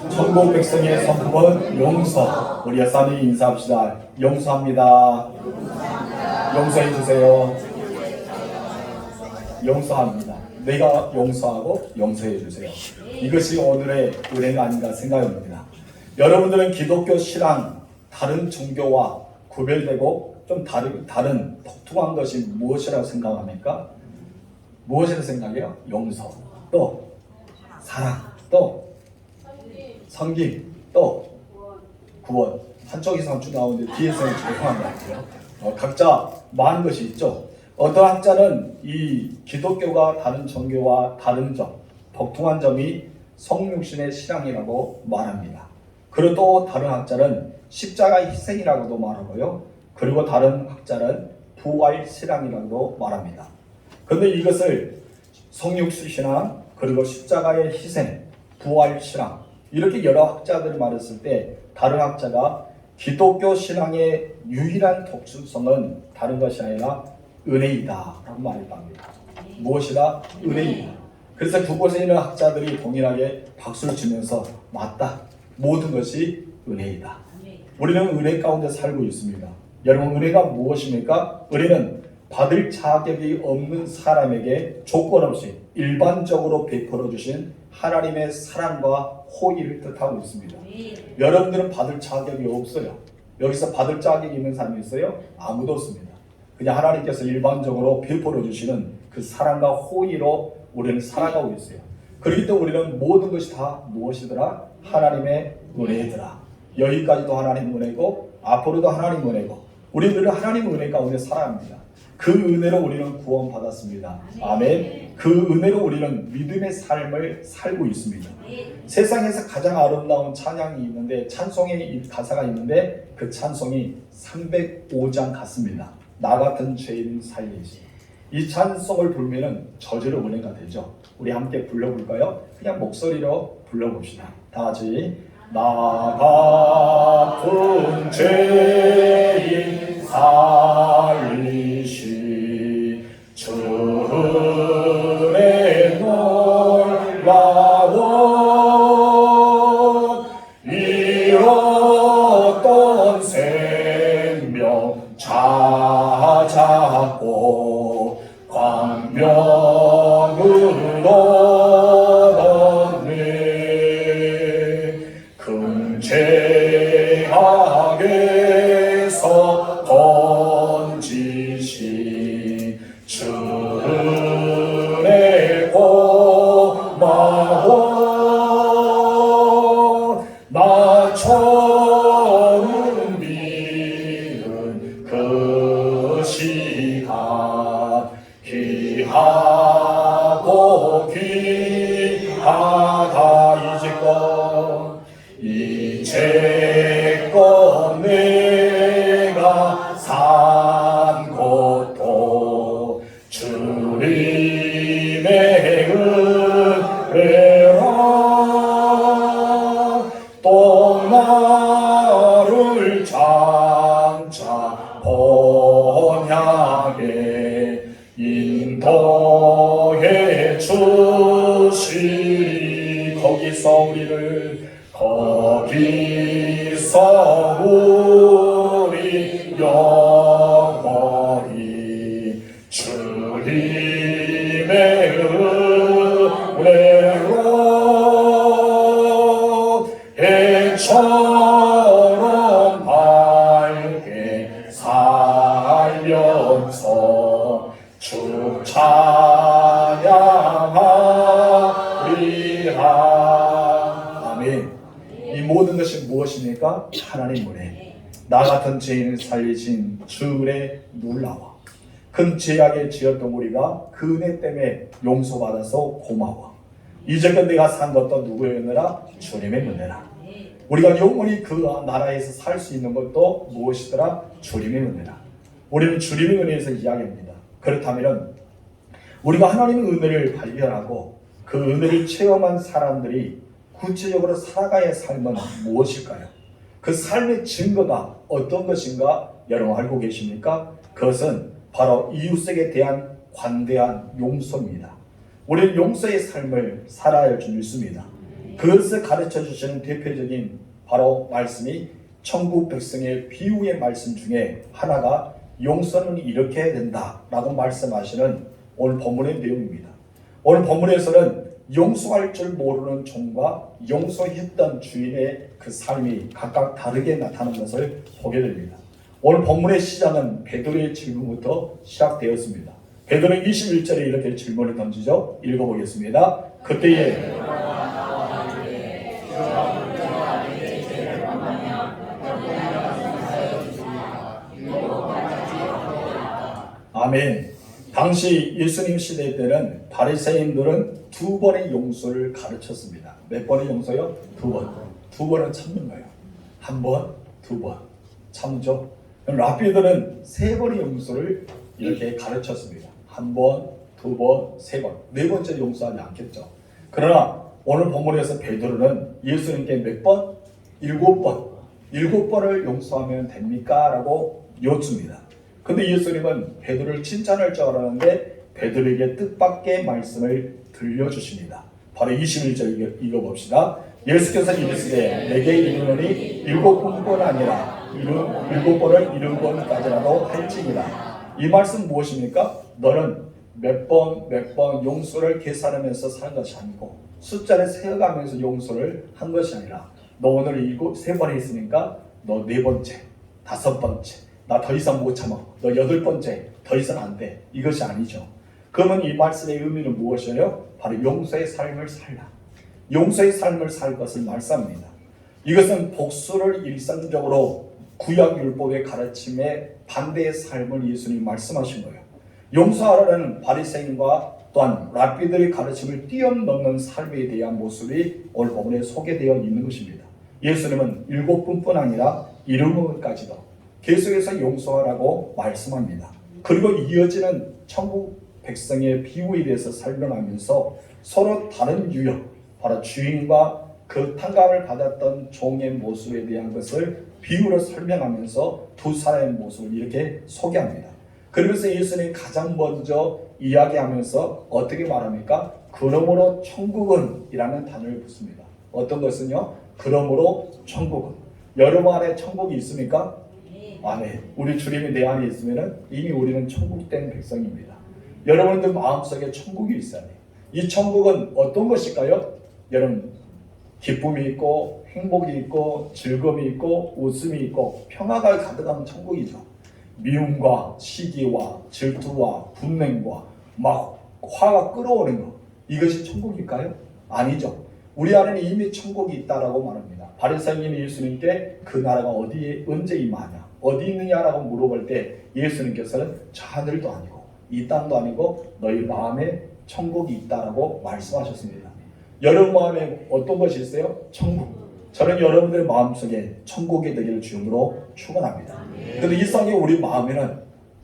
천국 백성의 성품은 용서. 우리 여사님 인사합시다. 용서합니다. 용서해 주세요. 용서합니다. 내가 용서하고 용서해 주세요. 이것이 오늘의 은혜가 아닌가 생각합니다. 여러분들은 기독교 신앙, 다른 종교와 구별되고 좀 다른 독특한 것이 무엇이라고 생각합니까? 무엇이라고 생각해요? 용서, 또 사랑, 또 섬김, 또 구원. 한쪽 이상 쭉 나오는데 뒤에서는 죄송한 것 같아요. 각자 많은 것이 있죠. 어떤 학자는 이 기독교가 다른 종교와 다른 점, 독특한 점이 성육신의 신앙이라고 말합니다. 그리고 또 다른 학자는 십자가의 희생이라고도 말하고요. 그리고 다른 학자는 부활 신앙이라고도 말합니다. 그런데 이것을 성육신 신앙, 그리고 십자가의 희생, 부활 신앙, 이렇게 여러 학자들이 말했을 때 다른 학자가 기독교 신앙의 유일한 독특성은 다른 것이 아니라 은혜이다 라고 말했답니다. 무엇이다? 은혜이다. 그래서 두 곳에 있는 학자들이 동일하게 박수를 치면서 맞다. 모든 것이 은혜이다. 우리는 은혜 가운데 살고 있습니다. 여러분, 은혜가 무엇입니까? 은혜는 받을 자격이 없는 사람에게 조건 없이 일반적으로 베풀어 주신 하나님의 사랑과 호의를 뜻하고 있습니다. 여러분들은 받을 자격이 없어요. 여기서 받을 자격이 있는 사람이 있어요? 아무도 없습니다. 그냥 하나님께서 일반적으로 베풀어 주시는 그 사랑과 호의로 우리는 살아가고 있어요. 그렇기 때문에 우리는 모든 것이 다 무엇이더라? 하나님의 은혜더라. 여기까지도 하나님 은혜고 앞으로도 하나님 은혜고 우리들은 하나님 은혜 가운데 살아갑니다. 그 은혜로 우리는 구원받았습니다. 아멘. 그 은혜로 우리는 믿음의 삶을 살고 있습니다. 세상에서 가장 아름다운 찬양이 있는데, 찬송의 가사가 있는데 그 찬송이 305장 같습니다. 나 같은 죄인 살리시. 이 찬송을 부르면 저절로 은혜가 되죠. 우리 함께 불러볼까요? 그냥 목소리로 불러봅시다. 다 같이. 나 같은 죄인 살리시 주의 놀라운 잃었던 생명 찾았고 광명으로 얻네. 금제하게서 건지시 주의 고마워. 나 처음 믿은 그 시간 귀하고 귀하다. 이제껏 내가 산 것도 주님의 은혜라. 또 나를 장차 본향에 인도해 주시리. 거기서 우리 영원히 주님의 은혜로 해처럼 밝게 살면서 주 찬양하리라. 아멘. 이 모든 것이 무엇입니까? 하나님 은혜. 나 같은 죄인을 살리신 주의 놀라워. 큰 죄악에 지었던 우리가 그 은혜 때문에 용서받아서 고마워. 이제껏 내가 산 것도 누구의 은혜라? 주님의 은혜라. 우리가 영원히 그 나라에서 살 수 있는 것도 무엇이더라? 주님의 은혜라. 우리는 주님의 은혜에서 이야기합니다. 그렇다면 우리가 하나님의 은혜를 발견하고 그 은혜를 체험한 사람들이 구체적으로 살아가야 할 삶은 무엇일까요? 그 삶의 증거가 어떤 것인가 여러분 알고 계십니까? 그것은 바로 이웃에게 대한 관대한 용서입니다. 우리는 용서의 삶을 살아야 할 줄 믿습니다. 그것을 가르쳐 주시는 대표적인 바로 말씀이 천국 백성의 비유의 말씀 중에 하나가 용서는 이렇게 해야 된다라고 말씀하시는 오늘 본문의 내용입니다. 오늘 본문에서는 용서할 줄 모르는 종과 용서했던 주인의 그 삶이 각각 다르게 나타나는 것을 보게 됩니다. 오늘 본문의 시작은 베드로의 질문부터 시작되었습니다. 베드로는 21절에 이렇게 질문을 던지죠. 읽어보겠습니다. 그때에 아멘. 당시 예수님 시대 때는 바리새인들은 2번의 용서를 가르쳤습니다. 몇 번의 용서요? 2번. 2번은 참는 거예요. 1번, 2번. 참죠. 랍비들은 3번의 용서를 이렇게 가르쳤습니다. 1번, 2번, 3번. 4번째 용서하지 않겠죠. 그러나 오늘 본문에서 베드로는 예수님께 몇 번? 7번. 7번을 용서하면 됩니까? 라고 여쭙니다. 근데 예수님은 베드로를 칭찬할 줄 알았는데 베드로에게 뜻밖의 말씀을 들려주십니다. 바로 21절 읽어봅시다. 예수께서 이르시되 내게 이르노니 7번뿐 아니라 7번을 7번까지라도 할지니라. 이 말씀 무엇입니까? 너는 몇 번 용서를 계산하면서 사는 것이 아니고 숫자를 세어가면서 용서를 한 것이 아니라 너 오늘 3번 했으니까 너 4번째, 5번째 나 더 이상 못 참아. 너 8번째 더 이상 안 돼. 이것이 아니죠. 그러면 이 말씀의 의미는 무엇이에요? 바로 용서의 삶을 살라. 용서의 삶을 살 것을 말씀합니다. 이것은 복수를 일상적으로 구약율법의 가르침에 반대의 삶을 예수님이 말씀하신 거예요. 용서하라는 바리새인과 또한 랍비들의 가르침을 뛰어넘는 삶에 대한 모습이 오늘 본문에 소개되어 있는 것입니다. 예수님은 7번뿐 아니라 7번까지도 계속해서 용서하라고 말씀합니다. 그리고 이어지는 천국 백성의 비유에 대해서 설명하면서 서로 다른 유형, 바로 주인과 그 탕감을 받았던 종의 모습에 대한 것을 비유로 설명하면서 두 사람의 모습을 이렇게 소개합니다. 그러면서 예수님이 가장 먼저 이야기하면서 어떻게 말합니까? 그러므로 천국은 이라는 단어를 붙습니다. 어떤 것은요? 그러므로 천국은. 여러분 안에 천국이 있습니까? 아멘. 우리 주님이 내 안에 있으면 이미 우리는 천국된 백성입니다. 여러분들 마음속에 천국이 있어야 돼요. 이 천국은 어떤 것일까요? 여러분, 기쁨이 있고 행복이 있고 즐거움이 있고 웃음이 있고 평화가 가득한 천국이죠. 미움과 시기와 질투와 분냉과 막 화가 끓어오는 것, 이것이 천국일까요? 아니죠. 우리 안에는 이미 천국이 있다라고 말합니다. 바리새인이 예수님께 그 나라가 어디에 언제 임하냐, 어디 있느냐라고 물어볼 때 예수님께서는 저 하늘도 아니고 이 땅도 아니고 너희 마음에 천국이 있다라고 말씀하셨습니다. 여러분 마음에 어떤 것이 있어요? 천국. 저는 여러분들의 마음속에 천국이 되기를 주님으로 축원합니다. 그런데 이 세상에 우리 마음에는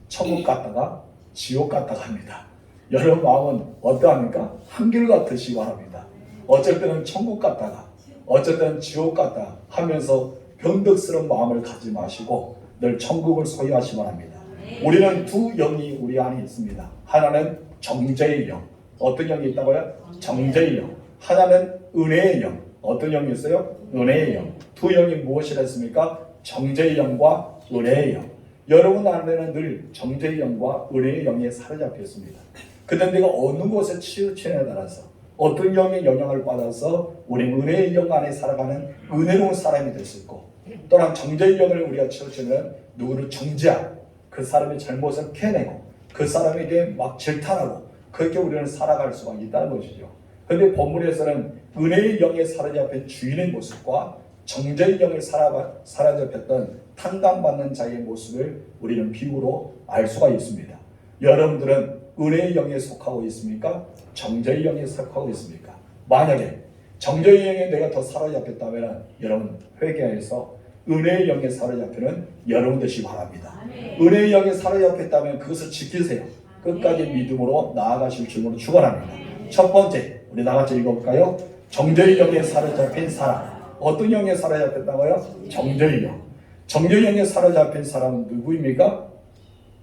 천국 갔다가 지옥 갔다가 합니다. 여러분 마음은 어떠합니까? 한결같으시기 바랍니다. 어쩔 때는 천국 갔다가 어쩔 때는 지옥 갔다가 하면서 변덕스러운 마음을 가지 마시고 늘 천국을 소유하시기 바랍니다. 우리는 두 영이 우리 안에 있습니다. 하나는 정죄의 영. 어떤 영이 있다고요? 정죄의 영. 하나는 은혜의 영. 어떤 영이 있어요? 은혜의 영. 두 영이 무엇이라 했습니까? 정죄의 영과 은혜의 영. 여러분 안에는 늘 정죄의 영과 은혜의 영에 사로잡혀 있습니다. 그런데 내가 어느 곳에 치우치냐에 따라서 어떤 영의 영향을 받아서 우리 은혜의 영 안에 살아가는 은혜로운 사람이 될 수 있고, 또한 정죄의 영을 우리가 치우치면 누구를 정죄하고 그 사람의 잘못을 캐내고 그 사람에게 막 질타하고 그렇게 우리는 살아갈 수가 있다는 것이죠. 그런데 본문에서는 은혜의 영에 사로잡힌 주인의 모습과 정죄의 영에 사로잡혔던 탕감받는 자의 모습을 우리는 비유로 알 수가 있습니다. 여러분들은 은혜의 영에 속하고 있습니까? 정죄의 영에 속하고 있습니까? 만약에 정죄의 영에 내가 더 사로잡혔다면 여러분 회개해서 은혜의 영에 사로잡히는 여러분 되시기 바랍니다. 은혜의 영에 사로잡혔다면 그것을 지키세요. 끝까지 믿음으로 나아가실 줄로 축원합니다. 첫 번째, 우리 나같이 읽어볼까요? 정죄의 영에 사로잡힌 사람. 어떤 영에 사로잡혔다고요? 정죄의 영. 정죄의 영에 사로잡힌 사람은 누구입니까?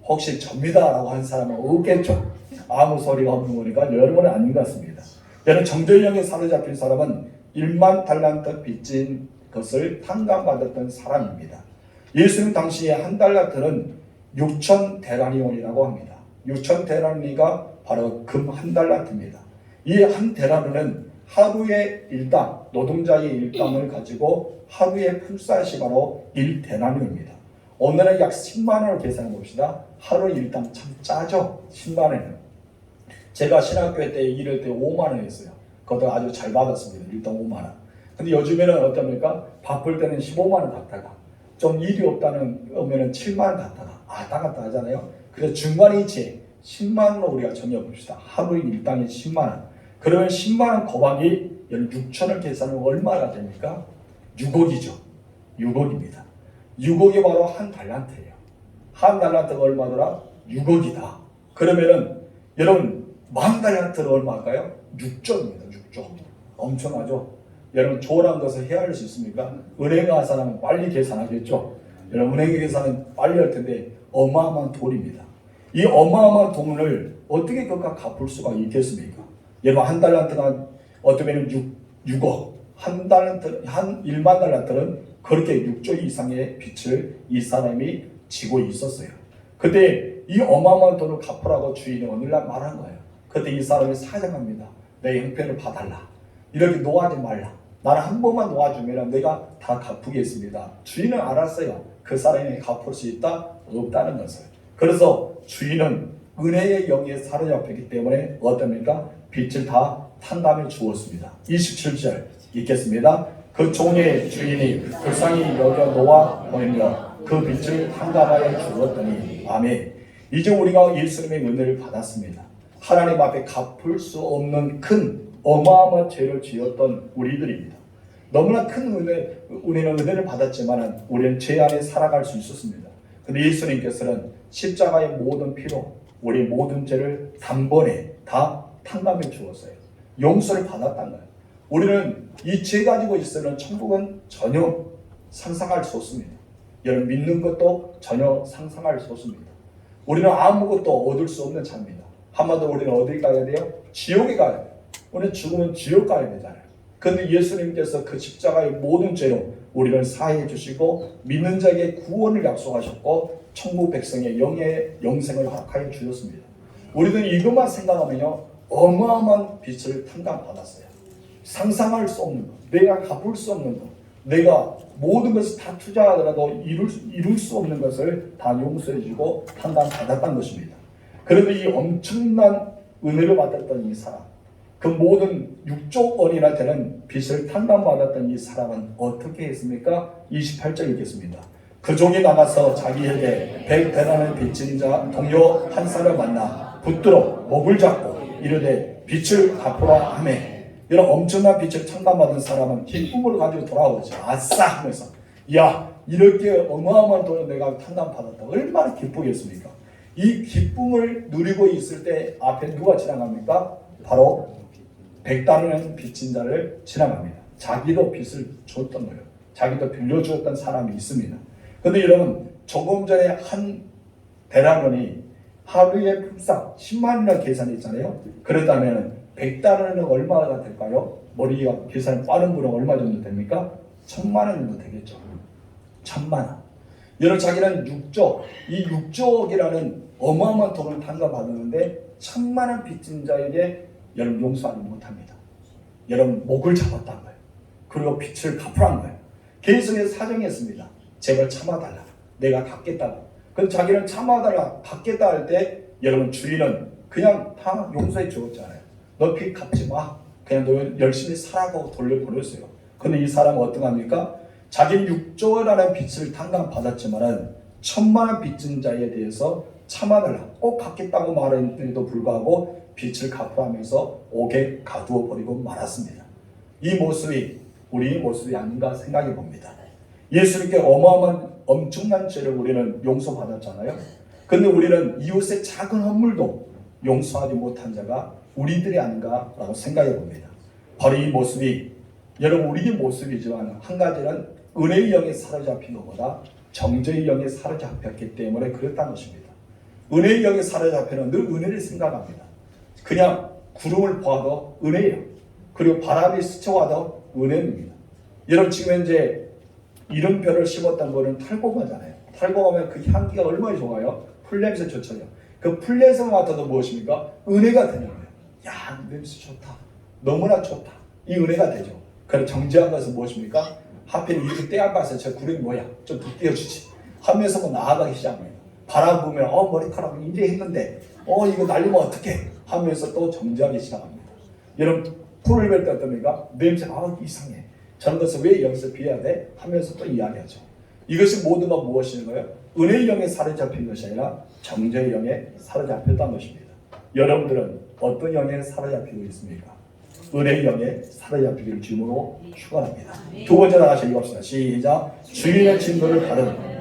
혹시 접니다라고 한 사람은 없겠죠? 아무 소리가 없는 거니까 여러분은 아닌 것 같습니다. 여러분, 정죄의 영에 사로잡힌 사람은 1만 달란트 빚진 것을 탕감받았던 사람입니다. 예수님 당시에 한 달란트는 6천 데나리온이라고 합니다. 6천 데나리가 바로 금 한 달란트입니다. 이 한 데나리는 하루의 일당, 노동자의 일당을 가지고 하루의 품삯이 바로 1데나리온입니다. 오늘은 약 10만 원을 계산해 봅시다. 하루 일당 참 짜죠? 10만 원은. 제가 신학교 때 일할 때 5만 원이었어요. 그것도 아주 잘 받았습니다. 일당 5만 원. 근데 요즘에는 어떻습니까? 바쁠 때는 15만 원 갖다가 좀 일이 없다는 오면은 7만 원 갖다가 왔다 갔다 하잖아요. 그래서 중간에 이제 10만 원으로 우리가 정해봅시다. 하루 일당이 10만 원. 그러면 10만 원 곱하기 6천을 계산하면 얼마가 됩니까? 6억이죠. 6억입니다. 6억이 바로 한 달란트예요. 한 달란트가 얼마더라? 6억이다. 그러면은 여러분 만 달란트는 얼마일까요? 6조입니다. 6조. 엄청나죠? 여러분 조언한 것을 헤아릴 수 있습니까? 은행에 간 사람은 빨리 계산하겠죠? 여러분 은행에 계산은 빨리 할 텐데 어마어마한 돈입니다. 이 어마어마한 돈을 어떻게 그가 갚을 수가 있겠습니까? 여러분 한 달란트가 어쩌면 6억, 한 달란트, 한 1만 달란트는 그렇게 6조 이상의 빚을 이 사람이 지고 있었어요. 그때 이 어마어마한 돈을 갚으라고 주인이 오늘날 말한 거예요. 그때 이 사람이 사정합니다. 내 형편을 봐달라. 이렇게 놓아지 말라. 나를 한 번만 놓아주면 내가 다 갚으겠습니다. 주인은 알았어요. 그 사람이 갚을 수 있다? 없다는 것을. 그래서 주인은 은혜의 영에 사로잡혔기 때문에 어떻습니까? 빚을 다 탕감해 주었습니다. 27절 읽겠습니다. 그 종의 주인이 불쌍히 여겨 놓아 보내며 그 빚을 탕감하여 주었더니 아멘. 이제 우리가 예수님의 은혜를 받았습니다. 하나님 앞에 갚을 수 없는 큰 어마어마한 죄를 지었던 우리들입니다. 너무나 큰 우리는 은혜를 받았지만 우리는 죄 안에 살아갈 수 있었습니다. 근데 예수님께서는 십자가의 모든 피로 우리 모든 죄를 단번에 다 탕감해 주었어요. 용서를 받았다는 거예요. 우리는 이 죄 가지고 있으면 천국은 전혀 상상할 수 없습니다. 여러분 믿는 것도 전혀 상상할 수 없습니다. 우리는 아무것도 얻을 수 없는 자입니다. 한마디로 우리는 어디 가야 돼요? 지옥에 가야 돼요. 우리는 죽으면 지옥 가야 되잖아요. 그런데 예수님께서 그 십자가의 모든 죄로 우리를 사해 주시고 믿는 자에게 구원을 약속하셨고 천국 백성의 영생을 허락하여 주셨습니다. 우리는 이것만 생각하면요 어마어마한 빚을 탕감받았어요. 상상할 수 없는 것, 내가 갚을 수 없는 것, 내가 모든 것을 다 투자하더라도 이룰 수 없는 것을 다 용서해주고 탕감받았다는 것입니다. 그런데 이 엄청난 은혜를 받았던 이 사람, 그 모든 6조 원이나 되는 빚을 탕감받았던 이 사람은 어떻게 했습니까? 28절 읽겠습니다. 그 종이 나가서 자기에게 100데나리온 빚진 자 동료 한 사람을 만나 붙들어 목을 잡고 이르되 빚을 갚으라 하매 이런 엄청난 빚을 탕감받은 사람은 기쁨을 가지고 돌아오죠. 아싸 하면서 야 이렇게 어마어마한 돈을 내가 탕감받았다. 얼마나 기쁘겠습니까? 이 기쁨을 누리고 있을 때 앞에 누가 지나갑니까? 바로 100데나리온 빚진 자를 지나갑니다. 자기도 빚을 줬던 거예요. 자기도 빌려주었던 사람이 있습니다. 그런데 여러분 조금 전에 한 데나리온이 하루에 품삯 10만 원이나 계산했잖아요. 그렇다면 100데나리온은 얼마가 될까요? 머리가 계산 빠른 분은 얼마 정도 됩니까? 1000만 원 정도 되겠죠. 1000만 원. 여러분 자기는 6조, 이 6조억이라는 어마어마한 돈을 탕감받았는데 1000만 원 빚진 자에게 여러분 용서하지 못합니다. 여러분 목을 잡았다는 거예요. 그리고 빚을 갚으라는 거예요. 계속해서 사정했습니다. 제발 참아달라. 내가 갚겠다고. 그럼 자기는 참아달라, 갚겠다 할 때 여러분 주인은 그냥 다 용서해 주었잖아요. 너 빚 갚지 마. 그냥 너 열심히 살아가고 돌려보냈어요. 근데 이 사람은 어떡합니까? 자기는 6조라는 빚을 탕감받았지만은 1000만 원 빚진 자에 대해서 참아달라. 꼭 갚겠다고 말했는데도 불구하고 빚을 갚으라면서 옥에 가두어 버리고 말았습니다. 이 모습이 우리의 모습이 아닌가 생각해 봅니다. 예수님께 어마어마한 엄청난 죄를 우리는 용서받았잖아요. 근데 우리는 이웃의 작은 허물도 용서하지 못한 자가 우리들이 아닌가라고 생각해 봅니다. 바로 이 모습이 여러분 우리의 모습이지만 한 가지는 은혜의 영에 사로잡힌 것보다 정죄의 영에 사로잡혔기 때문에 그랬다는 것입니다. 은혜의 영에 사로잡혀는 늘 은혜를 생각합니다. 그냥 구름을 보아도 은혜예요. 그리고 바람이 스쳐와도 은혜입니다. 여러분 지금 현재 이름표를 심었던 거는 탈곡하잖아요. 탈곡하면 그 향기가 얼마나 좋아요? 풀냄새 좋잖아요. 그 풀냄새 맡아도 무엇입니까? 은혜가 되는 거예요. 야, 냄새 좋다. 너무나 좋다. 이 은혜가 되죠. 그래서 정죄한 것은 무엇입니까? 하필 이렇게 때 안 봐서 저 구름이 뭐야? 좀 더 띄워주지. 하면서 뭐 나아가기 시작합니다. 바람 보면 머리카락 이제 했는데 이거 날리면 어떡해? 하면서 또 정죄하기 시작합니다. 여러분 풀을 뵐 때 어떻습니까? 냄새 이상해. 저런 것을 왜 여기서 비워야 돼? 하면서 또 이야기하죠. 이것이 모두가 무엇인가요? 은혜의 영에 사로잡힌 것이 아니라 정죄의 영에 사로잡혔다는 것입니다. 여러분들은 어떤 영에 사로잡히고 있습니까? 은혜의 영에 사로잡히기를 주님으로 축원합니다. 두 번째 나가서 읽읍시다. 시작. 주인의 진노를 받은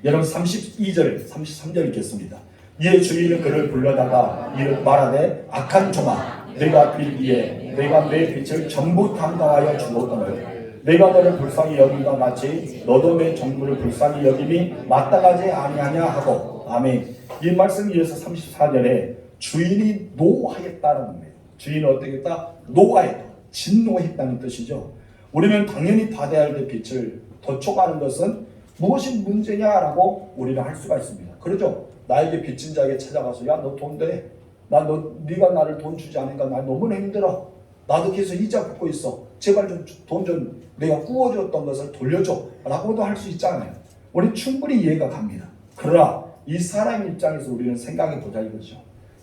여러분 32절 33절 읽겠습니다. 이에 주인은 그를 불러다가 이를 말하되 악한 종아 내가 빌기에 내가 내 빛을 전부 탐당하여 주었거늘 내가 너를 불쌍히 여김과 같이 너도 내 정부를 불쌍히 여김이 마땅하지 아니하냐 하고. 아멘. 이 말씀 이어서 34절에 주인이 노하였다는 겁니다. 주인은 어떻게 했다? 노하였다. 진노했다는 뜻이죠. 우리는 당연히 받아야 할 빛을 도촉하는 것은 무엇이 문제냐라고 우리는 할 수가 있습니다. 그렇죠? 나에게 빚진 자에게 찾아가서 야 너 돈 돼. 네가 나를 돈 주지 않으니까 나 너무나 힘들어. 나도 계속 이자 붓고 있어. 제발 돈 좀 내가 구워줬던 것을 돌려줘. 라고도 할 수 있잖아요. 우리 충분히 이해가 갑니다. 그러나 이 사람 입장에서 우리는 생각해 보자 이거죠.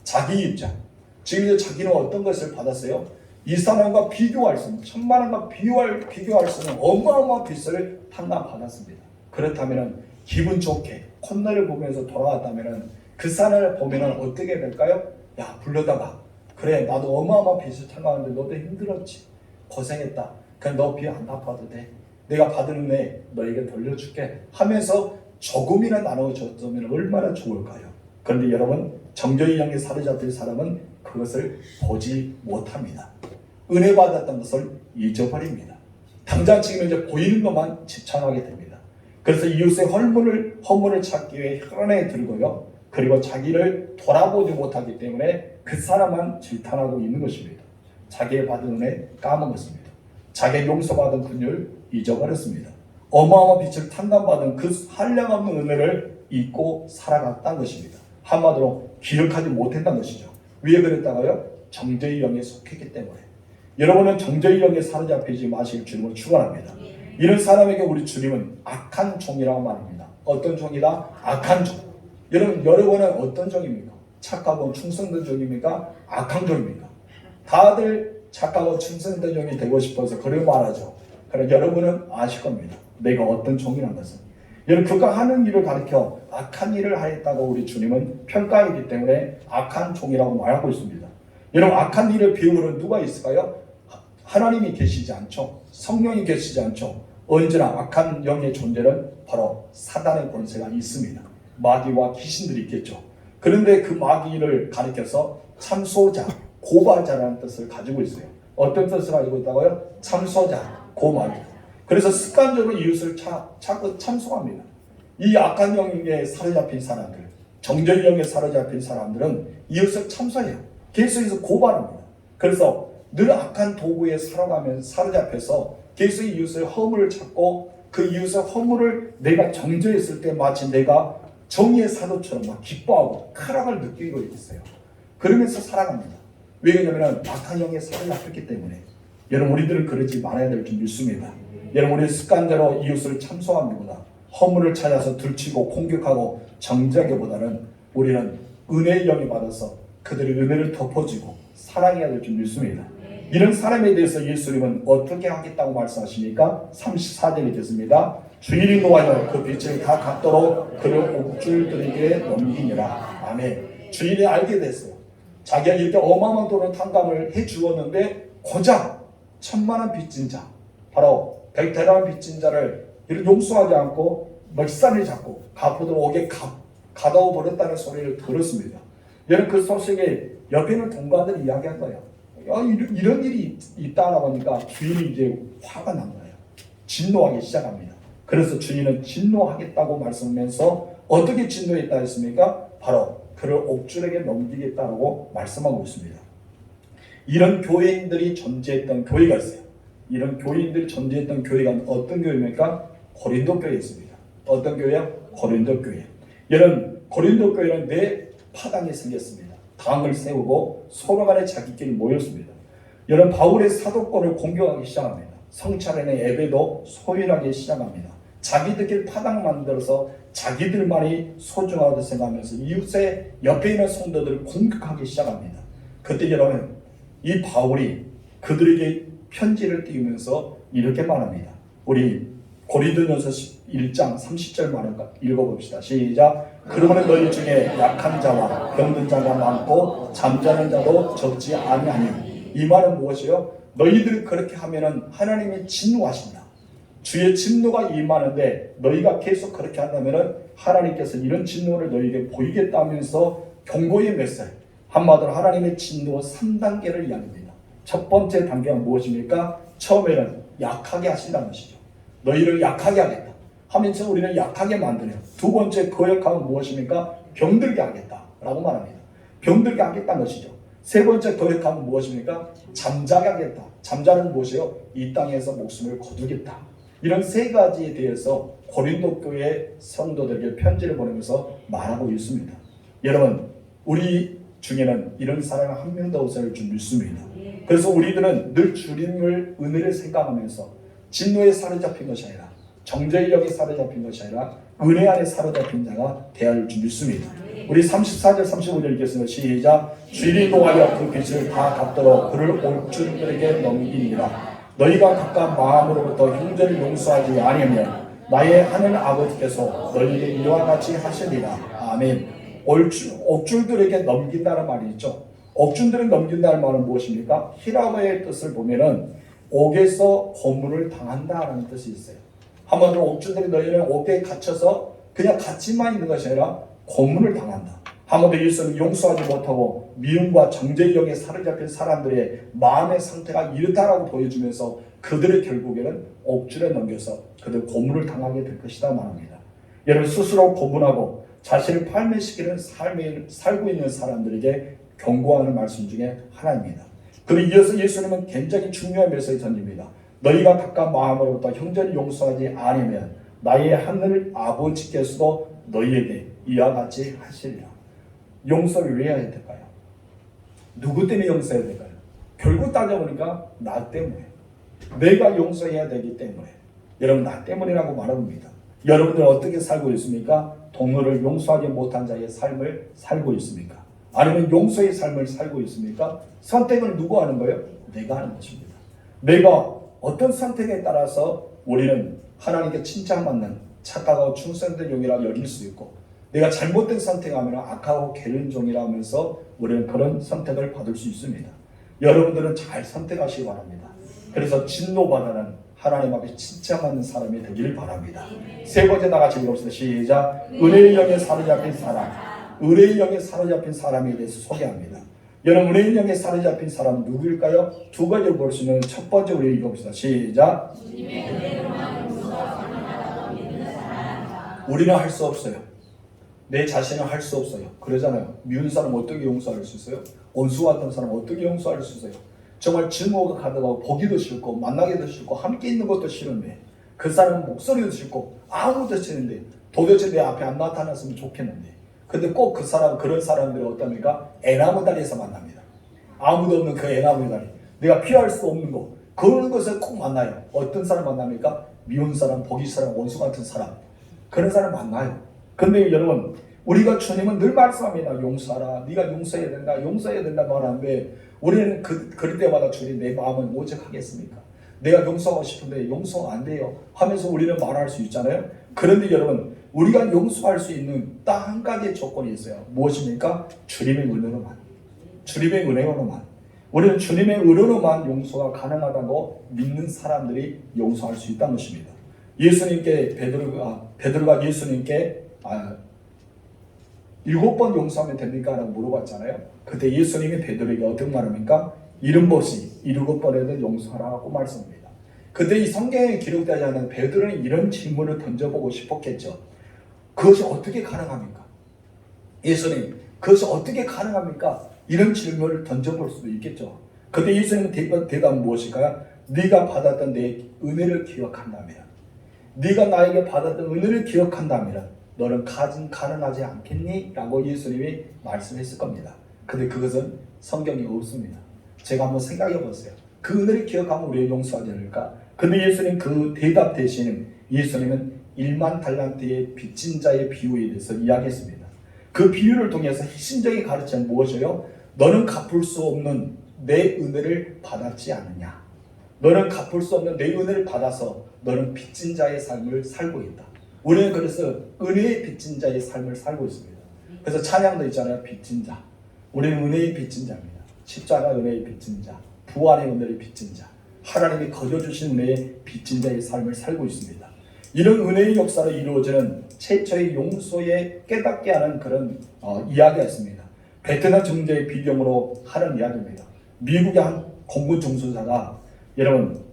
자기 입장. 지금 이제 자기는 어떤 것을 받았어요? 이 사람과 비교할 수 있는, 천만 원과 비교할 수 있는 어마어마한 빚을 탕감받았습니다. 그렇다면 기분 좋게 콧날을 보면서 돌아왔다면 그 사람을 보면 어떻게 될까요? 야, 불러다가 그래 나도 어마어마한 빚을 탕감하는데 너도 힘들었지. 고생했다. 그냥 너 빚 안 갚아도 돼. 내가 받은 은혜 너에게 돌려줄게 하면서 조금이나 나눠줬으면 얼마나 좋을까요? 그런데 여러분 정죄의 영에 사로잡힐 사람은 그것을 보지 못합니다. 은혜 받았던 것을 잊어버립니다. 당장 지금 이제 보이는 것만 집착하게 됩니다. 그래서 이웃의 허물을 찾기 위해 혈안에 들고요. 그리고 자기를 돌아보지 못하기 때문에 그 사람만 질탄하고 있는 것입니다. 자기의 받은 은혜 까먹었습니다. 자기의 용서받은 긍휼을 잊어버렸습니다. 어마어마한 빛을 탕감받은 그 한량없는 은혜를 잊고 살아갔다는 것입니다. 한마디로 기억하지 못했다는 것이죠. 왜 그랬다고요? 정죄의 영에 속했기 때문에. 여러분은 정죄의 영에 사로잡히지 마실 주님을 축원합니다. 이런 사람에게 우리 주님은 악한 종이라고 말합니다. 어떤 종이다? 악한 종. 여러분은 어떤 종입니까? 착하고 충성된 종입니까? 악한 종입니까? 다들 착하고 충성된 종이 되고 싶어서 그렇게 말하죠. 그러나 여러분은 아실 겁니다. 내가 어떤 종이라는 것은. 여러분 그가 하는 일을 가리켜 악한 일을 하였다고 우리 주님은 평가하기 때문에 악한 종이라고 말하고 있습니다. 여러분 악한 일을 배우는 누가 있을까요? 하나님이 계시지 않죠. 성령이 계시지 않죠. 언제나 악한 영의 존재는 바로 사단의 권세가 있습니다. 마귀와 귀신들이 있겠죠. 그런데 그 마귀를 가리켜서 참소자, 고발자라는 뜻을 가지고 있어요. 어떤 뜻을 가지고 있다고요? 참소자, 고마귀. 그래서 습관적으로 이웃을 자꾸 참소합니다. 이 악한 영에 사로잡힌 사람들, 정죄의 영에 사로잡힌 사람들은 이웃을 참소해요. 계속해서 고발합니다. 그래서 늘 악한 도구에 사로잡혀서 계속 이웃의 허물을 찾고 그 이웃의 허물을 내가 정죄했을 때 마치 내가 정의의 사도처럼 막 기뻐하고 쾌락을 느끼고 있어요. 그러면서 살아갑니다. 왜냐하면 악한 영에 사로잡혔기 때문에. 여러분 우리들은 그러지 말아야 될 줄 믿습니다. 여러분 우리 습관대로 이웃을 참소하기보다 허물을 찾아서 들치고 공격하고 정죄하기보다는 우리는 은혜의 영이 받아서 그들의 은혜를 덮어주고 사랑해야 될 줄 믿습니다. 이런 사람에 대해서 예수님은 어떻게 하겠다고 말씀하십니까? 34절이 됐습니다. 주인이 노하여 그 빛을 다 갖도록 그를 옥줄들에게 넘기니라. 아멘. 주인이 알게 됐어요. 자기가 이렇게 어마어마한 돈을 탕감을 해주었는데 고작 천만원 빚진 자, 바로 백태라는 빚진 자를 용서하지 않고 멀산을 잡고 갚으도록 옥에 가둬 버렸다는 소리를 들었습니다. 여러분 그 소식에 옆에 있는 동관들이 이야기한 거예요. 이런 일이 있다나 보니까 주인이 이제 화가 난 거예요. 진노하기 시작합니다. 그래서 주인은 진노하겠다고 말씀하면서 어떻게 진노했다 했습니까? 바로 그를 옥줄에게 넘기겠다고 말씀하고 있습니다. 이런 교회인들이 존재했던 교회가 있어요. 이런 교인들이 존재했던 교회가 어떤 교회입니까? 고린도 교회였습니다. 어떤 교회요? 고린도 교회. 여러분, 고린도 교회는 내 파당이 생겼습니다. 당을 세우고 서로 간에 자기끼리 모였습니다. 여러분, 바울의 사도권을 공격하기 시작합니다. 성찬회의 예배도 소홀하게 시작합니다. 자기들끼리 파당 만들어서 자기들만이 소중하다고 생각하면서 이웃의 옆에 있는 성도들을 공격하기 시작합니다. 그때 여러분, 이 바울이 그들에게 편지를 띄우면서 이렇게 말합니다. 우리 고린도전서 1장 30절 말을 읽어봅시다. 시작. 그러므로 너희 중에 약한 자와 병든 자가 많고 잠자는 자도 적지 아니하니. 이 말은 무엇이요? 너희들이 그렇게 하면은 하나님이 진노하신다. 주의 진노가 임하는데 너희가 계속 그렇게 한다면은 하나님께서 이런 진노를 너희에게 보이겠다면서 경고의 메시지. 한마디로 하나님의 진노 3단계를 이야기합니다. 첫 번째 단계가 무엇입니까? 처음에는 약하게 하신다는 것이죠. 너희를 약하게 하겠다 하면서 우리는 약하게 만드네요. 두 번째 거역하면 무엇입니까? 병들게 하겠다라고 말합니다. 병들게 하겠다는 것이죠. 세 번째 거역하면 무엇입니까? 잠자게 하겠다. 잠자는 무엇이요? 이 땅에서 목숨을 거두겠다. 이런 세 가지에 대해서 고린도 교회 성도들에게 편지를 보내면서 말하고 있습니다. 여러분, 우리 중에는 이런 사람이 한 명도 없을 줄 믿습니다. 그래서 우리들은 늘 주님을 은혜를 생각하면서 진노에 사로잡힌 것이 아니라 정죄력에 사로잡힌 것이 아니라 은혜 안에 사로잡힌 자가 되어야 줄 믿습니다. 우리 34절 35절 읽겠습니다. 시작. 주인이 노하여 그 빚을 다 갚도록 그를 옳은들에게 넘기니라. 너희가 각각 마음으로부터 형제를 용서하지 아니하면 나의 하늘 아버지께서 너희에게 이와 같이 하시리라. 아멘. 옥줄들에게 넘긴다는 말이 있죠. 옥줄들을 넘긴다는 말은 무엇입니까? 히라보의 뜻을 보면은 옥에서 고문을 당한다라는 뜻이 있어요. 한마디로 옥줄들이 너희는 옥에 갇혀서 그냥 갇히만 있는 것이 아니라 고문을 당한다. 한마디로 예수는 용서하지 못하고 미움과 정죄력에 사로잡힌 사람들의 마음의 상태가 이렇다라고 보여주면서 그들의 결국에는 옥줄에 넘겨서 그들 고문을 당하게 될 것이다 말합니다. 여러분, 스스로 고문하고 자신을 팔매시키는 삶을 살고 있는 사람들에게 경고하는 말씀 중에 하나입니다. 그리고 이어서 예수님은 굉장히 중요한 메시지를 던집니다. 너희가 각각 마음으로부터 형제를 용서하지 않으면 나의 하늘 아버지께서도 너희에게 이와 같이 하시리라. 용서를 왜 해야 될까요? 누구 때문에 용서해야 될까요? 결국 따져보니까 나 때문에. 내가 용서해야 되기 때문에. 여러분, 나 때문이라고 말합니다. 여러분들 어떻게 살고 있습니까? 동료를 용서하지 못한 자의 삶을 살고 있습니까? 아니면 용서의 삶을 살고 있습니까? 선택을 누구 하는 거예요? 내가 하는 것입니다. 내가 어떤 선택에 따라서 우리는 하나님께 칭찬받는 착하고 충성된 종이라 여길 수 있고, 내가 잘못된 선택하면 악하고 게으른 종이라 하면서 우리는 그런 선택을 받을 수 있습니다. 여러분들은 잘 선택하시기 바랍니다. 그래서 진노받는 하나님 앞에 칭찬받는 사람이 되기를 바랍니다. 세 번째 다 같이 읽읍시다. 시작. 은혜의 영에 사로잡힌 사람. 은혜의 영에 사로잡힌 사람에 대해서 소개합니다. 여러분, 은혜의 영에 사로잡힌 사람은 누구일까요? 두 가지를 볼 수 있는 첫 번째 우리 읽어봅시다. 시작. 우리는 할 수 없어요. 내 자신은 할 수 없어요. 그러잖아요. 미운 사람 어떻게 용서할 수 있어요? 원수 같은 사람 어떻게 용서할 수 있어요? 정말 증오가 가득하고 보기도 싫고 만나기도 싫고 함께 있는 것도 싫은데, 그 사람은 목소리도 싫고 아무것도 싫은데 도대체 내 앞에 안 나타났으면 좋겠는데, 근데 꼭 그 사람, 그런 사람들이 어떻습니까? 애나무다리에서 만납니다. 아무도 없는 그 애나무다리, 내가 피할 수 없는 거, 그런 것을 꼭 만나요. 어떤 사람 만납니까? 미운 사람, 보기 사람, 원수 같은 사람, 그런 사람 만나요. 근데 여러분, 우리가 주님은 늘 말씀합니다. 용서하라. 네가 용서해야 된다. 용서해야 된다 말하는데, 우리는 그럴 때마다 주님, 내 마음은 오직 하겠습니까? 내가 용서하고 싶은데 용서가 안 돼요 하면서 우리는 말할 수 있잖아요. 그런데 여러분, 우리가 용서할 수 있는 딱 한 가지 조건이 있어요. 무엇입니까? 주님의 은혜로만. 주님의 은혜로만. 우리는 주님의 은혜로만 용서가 가능하다고 믿는 사람들이 용서할 수 있다는 것입니다. 예수님께 베드로가 예수님께 7번 용서하면 됩니까? 라고 물어봤잖아요. 그때 예수님이 베드로에게 어떻게 말합니까? 70번씩 7번에도 용서하라고 말씀합니다. 그때 이 성경에 기록되지 않은 베드로는 이런 질문을 던져보고 싶었겠죠. 그것이 어떻게 가능합니까? 예수님, 그것이 어떻게 가능합니까? 이런 질문을 던져볼 수도 있겠죠. 그때 예수님의 대답은 무엇일까요? 네가 받았던 내 은혜를 기억한다면, 네가 나에게 받았던 은혜를 기억한다면 너는 가능하지 않겠니? 라고 예수님이 말씀했을 겁니다. 근데 그것은 성경에 없습니다. 제가 한번 생각해 보세요. 그 은혜를 기억하면 우리의 용서가 될까? 근데 예수님 그 대답 대신 예수님은 1만 달란트의 빚진 자의 비유에 대해서 이야기했습니다. 그 비유를 통해서 핵심적인 가르침은 무엇이에요? 너는 갚을 수 없는 내 은혜를 받았지 않느냐? 너는 갚을 수 없는 내 은혜를 받아서 너는 빚진 자의 삶을 살고 있다. 우리는 그래서 은혜의 빚진 자의 삶을 살고 있습니다. 그래서 찬양도 있잖아요. 빚진 자. 우리는 은혜의 빚진 자입니다. 십자가 은혜의 빚진 자, 부활의 은혜의 빚진 자, 하나님이 거저주신 은혜의 빚진 자의 삶을 살고 있습니다. 이런 은혜의 역사로 이루어지는 최초의 용서에 깨닫게 하는 그런 이야기였습니다. 베트남 정제의 비경으로 하는 이야기입니다. 미국의 한 공군 중수사가 여러분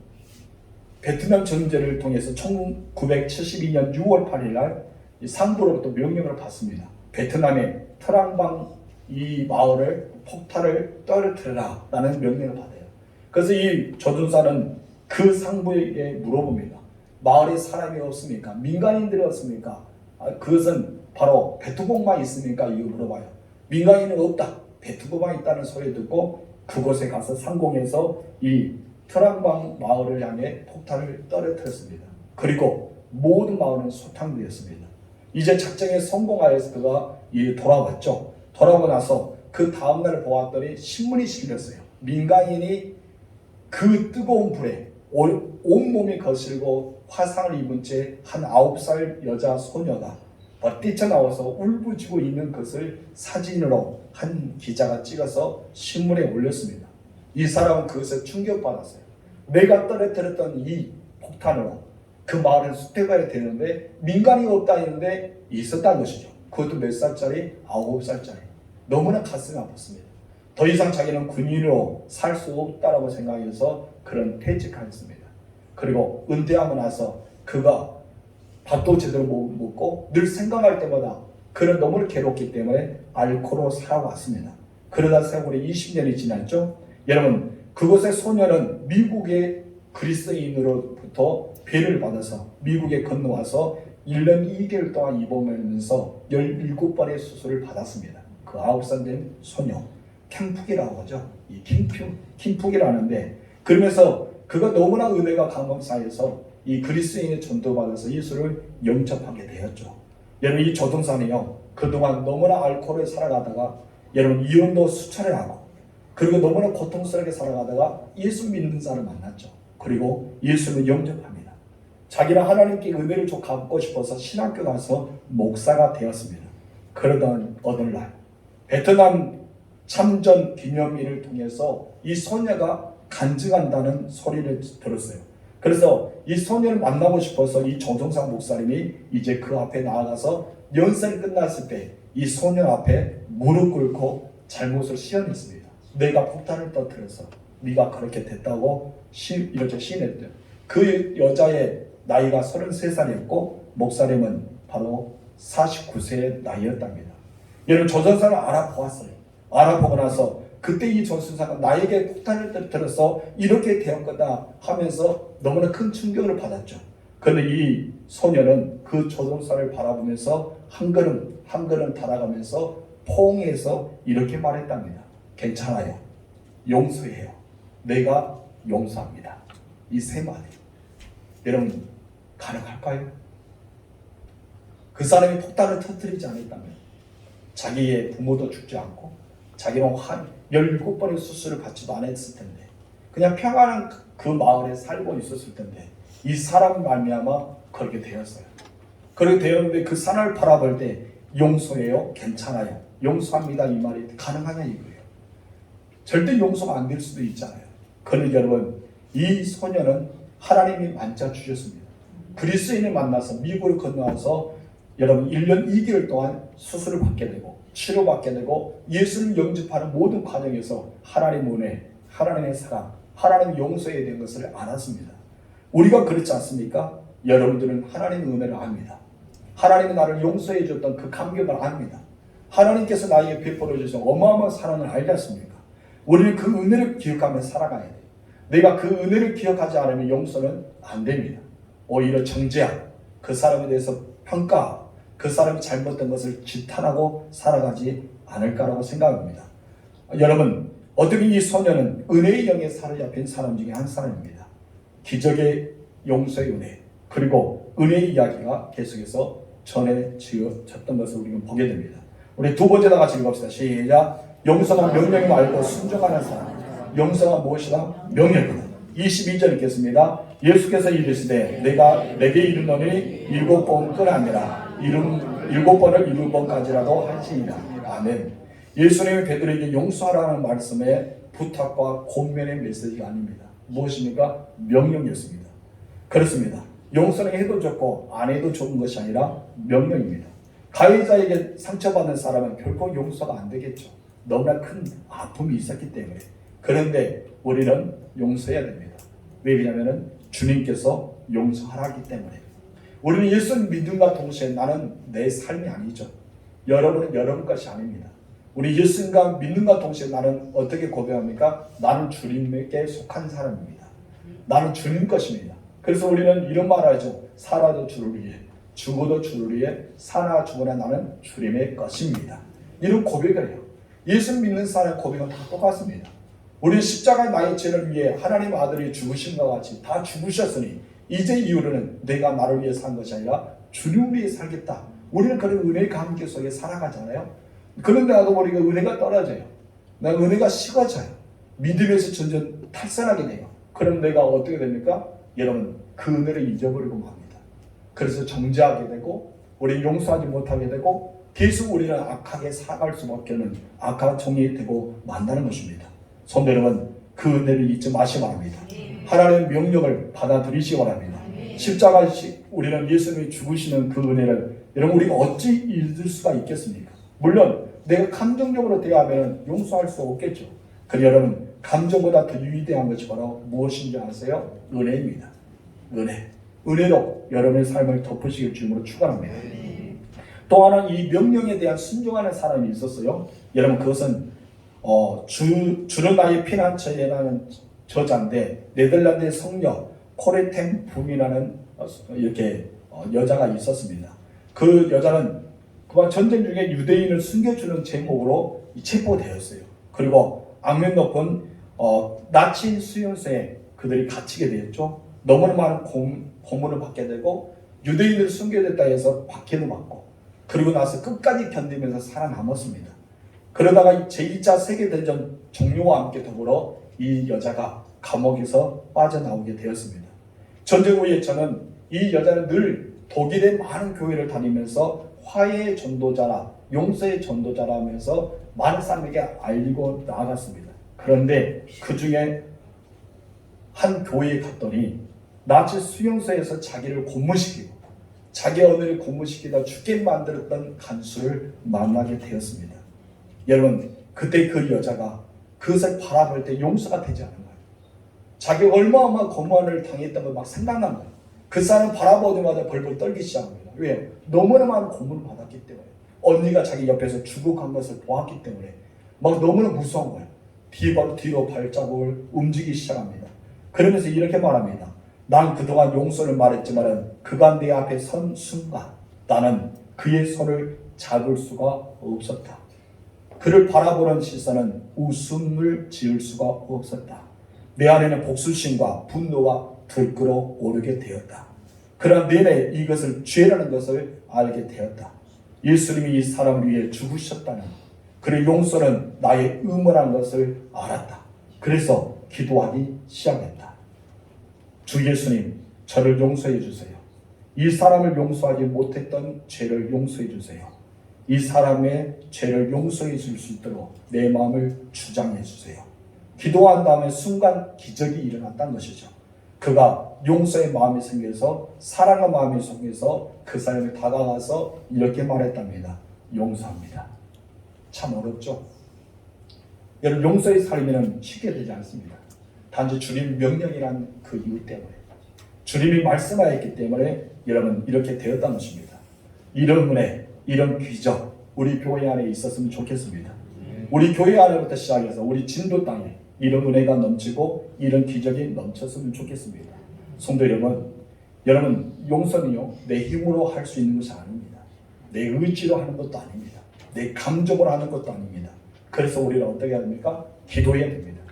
베트남 정제를 통해서 1972년 6월 8일 날 상부로부터 명령을 받습니다. 베트남의 트랑방 이 마을을 폭탄을 떨어뜨려라 라는 명령을 받아요. 그래서 이 조준사는 그 상부에게 물어봅니다. 마을에 사람이 없습니까? 민간인들이 없습니까? 그것은 바로 베트공만 있습니까? 이거 물어봐요. 민간인은 없다. 베트공만 있다는 소리 듣고 그곳에 가서 상공에서 이 트랑방 마을을 향해 폭탄을 떨어뜨렸습니다. 그리고 모든 마을은 소탕되었습니다. 이제 작전에 성공하여서 그가 돌아왔죠. 돌아오고 나서 그 다음날 보았더니 신문이 실렸어요. 민간인이 그 뜨거운 불에 온몸이 거슬고 화상을 입은 채 한 9살 여자 소녀가 뛰쳐나와서 울부짖고 있는 것을 사진으로 한 기자가 찍어서 신문에 올렸습니다. 이 사람은 그것에 충격받았어요. 내가 떨어뜨렸던 이 폭탄으로 그 마을을 수태가야 되는데 민간이 없다 했는데 있었다는 것이죠. 그것도 몇 살짜리? 9살짜리. 너무나 가슴이 아팠습니다. 더 이상 자기는 군인으로 살 수 없다라고 생각해서 그런 퇴직하였습니다. 그리고 은퇴하고 나서 그가 밥도 제대로 못 먹고 늘 생각할 때마다 그는 너무 괴롭기 때문에 알코올로 살아왔습니다. 그러다 세월이 20년이 지났죠. 여러분 그곳의 소녀는 미국의 그리스인으로부터 배를 받아서 미국에 건너와서 1년 2개월 동안 입원하면서 17번의 수술을 받았습니다. 그 9살 된 소녀 킴푹이라고 하죠. 이 킴푹이라는데 그러면서 그가 너무나 은혜가 감사해서 이 그리스인의 전도받아서 예수를 영접하게 되었죠. 여러분 이 조동산이요 그동안 너무나 알코올에 살아가다가 여러분 이혼도 수차례 하고 그리고 너무나 고통스럽게 살아가다가 예수 믿는 사람을 만났죠. 그리고 예수를 영접합니다. 자기는 하나님께 은혜를 좀 갚고 싶어서 신학교 가서 목사가 되었습니다. 그러던 어느 날 베트남 참전 기념일을 통해서 이 소녀가 간증한다는 소리를 들었어요. 그래서 이 소녀를 만나고 싶어서 이 조정상 목사님이 이제 그 앞에 나아가서 연설이 끝났을 때 이 소녀 앞에 무릎 꿇고 잘못을 시연했습니다. 내가 폭탄을 터뜨려서 네가 그렇게 됐다고 이렇게 시인했대요. 그 여자의 나이가 33살이었고 목사님은 바로 49세의 나이였답니다. 여러분 조선사를 알아보았어요. 알아보고 나서 그때 이 조선사가 나에게 폭탄을 터뜨려서 이렇게 되었 거다 하면서 너무나 큰 충격을 받았죠. 그런데 이 소녀는 그 조선사를 바라보면서 한 걸음 한 걸음 달아가면서 포옹해서 이렇게 말했답니다. 괜찮아요. 용서해요. 내가 용서합니다. 이 세 마디. 여러분 가능할까요? 그 사람이 폭탄을 터뜨리지 않았다면 자기의 부모도 죽지 않고 자기는 한 17번의 수술을 받지도 않았을 텐데 그냥 평안한 그 마을에 살고 있었을 텐데 이 사람 말미암아 그렇게 되었어요. 그렇게 되었는데 그 사람을 바라볼 때 용서해요? 괜찮아요. 용서합니다. 이 말이 가능하냐 이거예요. 절대 용서가 안 될 수도 있잖아요. 그런데 여러분 이 소녀는 하나님이 만져주셨습니다. 그리스인을 만나서 미국을 건너와서 여러분 1년 2개월 동안 수술을 받게 되고 치료받게 되고 예수를 영접하는 모든 과정에서 하나님의 은혜, 하나님의 사랑, 하나님의 용서에 대한 것을 알았습니다. 우리가 그렇지 않습니까? 여러분들은 하나님의 은혜를 압니다. 하나님이 나를 용서해 줬던 그 감격을 압니다. 하나님께서 나에게 베풀어 주신 어마어마한 사랑을 알지 않습니까? 우리는 그 은혜를 기억하며 살아가야 돼요. 내가 그 은혜를 기억하지 않으면 용서는 안 됩니다. 오히려 정죄하고 그 사람에 대해서 평가하고 그 사람이 잘못된 것을 지탄하고 살아가지 않을까라고 생각합니다. 여러분, 어떻게 이 소녀는 은혜의 영에 사로잡힌 사람 중에 한 사람입니다. 기적의 용서의 은혜, 그리고 은혜의 이야기가 계속해서 전해졌던 것을 우리는 보게 됩니다. 우리 두 번째 다 같이 읽읍시다. 시작. 용서가 명령이 말고 순종하는 사람. 용서가 무엇이다? 명령이다. 22절 읽겠습니다. 예수께서 이르시되 내가 내게 이르노니 7번 끈 아니라 7번을 7번까지라도 할지니라. 아멘. 예수님이 베드로에게 용서하라는 말씀의 부탁과 권면의 메시지가 아닙니다. 무엇입니까? 명령이었습니다. 그렇습니다. 용서는 해도 좋고 안 해도 좋은 것이 아니라 명령입니다. 가해자에게 상처받는 사람은 결코 용서가 안 되겠죠. 너무나 큰 아픔이 있었기 때문에. 그런데 우리는 용서해야 됩니다. 왜 그러냐면 주님께서 용서하라기 때문에. 우리는 예수를 믿음과 동시에 나는 내 삶이 아니죠. 여러분은 여러분 것이 아닙니다. 우리 예수님과 믿음과 동시에 나는 어떻게 고백합니까? 나는 주님에게 속한 사람입니다. 나는 주님 것입니다. 그래서 우리는 이런 말을 하죠. 살아도 주를 위해, 죽어도 주를 위해, 사나 죽으나 나는 주님의 것입니다. 이런 고백을 해요. 예수 믿는 사람의 고백은 다 똑같습니다. 우리는 십자가의 나의 죄를 위해 하나님 아들이 죽으심과 같이 다 죽으셨으니 이제 이후로는 내가 나를 위해 산 것이 아니라 주님을 위해 살겠다. 우리는 그런 은혜의 감격 속에 살아가잖아요. 그런데 나도 모르게 은혜가 떨어져요. 나 은혜가 식어져요. 믿음에서 점점 탈선하게 돼요. 그럼 내가 어떻게 됩니까? 여러분, 그 은혜를 잊어버리고 맙니다. 그래서 정죄하게 되고 우리 용서하지 못하게 되고 계속 우리는 악하게 살아갈 수밖에 없는 악한 종이 되고 만다는 것입니다. 성도 여러분, 그 은혜를 잊지 마시기 바랍니다. 하나님의 명령을 받아들이시기 바랍니다. 십자가에 우리는 예수님이 죽으시는 그 은혜를 여러분 우리가 어찌 잊을 수가 있겠습니까? 물론 내가 감정적으로 대하면 용서할 수 없겠죠. 그러나 여러분, 감정보다 더 위대한 것이 바로 무엇인지 아세요? 은혜입니다. 은혜. 은혜로 여러분의 삶을 덮으시길 주님으로 축원합니다. 또 하나 이 명령에 대한 순종하는 사람이 있었어요. 여러분, 그것은 주는 나의 피난처에라는 저자인데 네덜란드의 성녀 코레템 붐이라는 이렇게 여자가 있었습니다. 그 여자는 그만 전쟁 중에 유대인을 숨겨주는 제목으로 체포되었어요. 그리고 악명 높은 나치 수용소에 그들이 갇히게 되었죠. 너무나 많은 고문을 받게 되고 유대인을 숨겨졌다 해서 박해도 받고 그리고 나서 끝까지 견디면서 살아남았습니다. 그러다가 제2차 세계대전 종료와 함께 더불어 이 여자가 감옥에서 빠져나오게 되었습니다. 전쟁 후에 저는 이 여자는 늘 독일의 많은 교회를 다니면서 화해의 전도자라 용서의 전도자라 하면서 많은 사람에게 알리고 나아갔습니다. 그런데 그 중에 한 교회에 갔더니 나치 수용소에서 자기를 고문시키고 자기 언어를 고문시키다 죽게 만들었던 간수를 만나게 되었습니다. 여러분, 그때 그 여자가 그것을 바라볼 때 용서가 되지 않은 거예요. 자기가 얼마나 고문을 당했던 걸 막 생각난 거예요. 그 사람 바라보자마자 벌벌 떨기 시작합니다. 왜요? 너무나 많은 고문을 받았기 때문에. 언니가 자기 옆에서 죽어간 것을 보았기 때문에 막 너무나 무서운 거예요. 뒤로 발자국을 움직이기 시작합니다. 그러면서 이렇게 말합니다. 난 그동안 용서를 말했지만 그가 내 앞에 선 순간 나는 그의 손을 잡을 수가 없었다. 그를 바라보는 시선은 웃음을 지을 수가 없었다. 내 안에는 복수심과 분노가 들끓어 오르게 되었다. 그러나 내내 이것을 죄라는 것을 알게 되었다. 예수님이 이 사람을 위해 죽으셨다는 그의 용서는 나의 의무라는 것을 알았다. 그래서 기도하기 시작했다. 주 예수님, 저를 용서해 주세요. 이 사람을 용서하지 못했던 죄를 용서해 주세요. 이 사람의 죄를 용서해 줄 수 있도록 내 마음을 주장해 주세요. 기도한 다음에 순간 기적이 일어났다는 것이죠. 그가 용서의 마음이 생겨서 사랑의 마음이 생겨서 그 사람이 다가가서 이렇게 말했답니다. 용서합니다. 참 어렵죠? 여러분, 용서의 삶에는 쉽게 되지 않습니다. 단지 주님 명령이란 그 이유 때문에 주님이 말씀하였기 때문에 여러분 이렇게 되었다는 것입니다. 이런 은혜, 이런 기적 우리 교회 안에 있었으면 좋겠습니다. 우리 교회 안에부터 시작해서 우리 진도 땅에 이런 은혜가 넘치고 이런 기적이 넘쳤으면 좋겠습니다. 성도 여러분 용서는요 내 힘으로 할 수 있는 것이 아닙니다. 내 의지로 하는 것도 아닙니다. 내 감정으로 하는 것도 아닙니다. 그래서 우리는 어떻게 해야 됩니까? 기도해야 됩니다.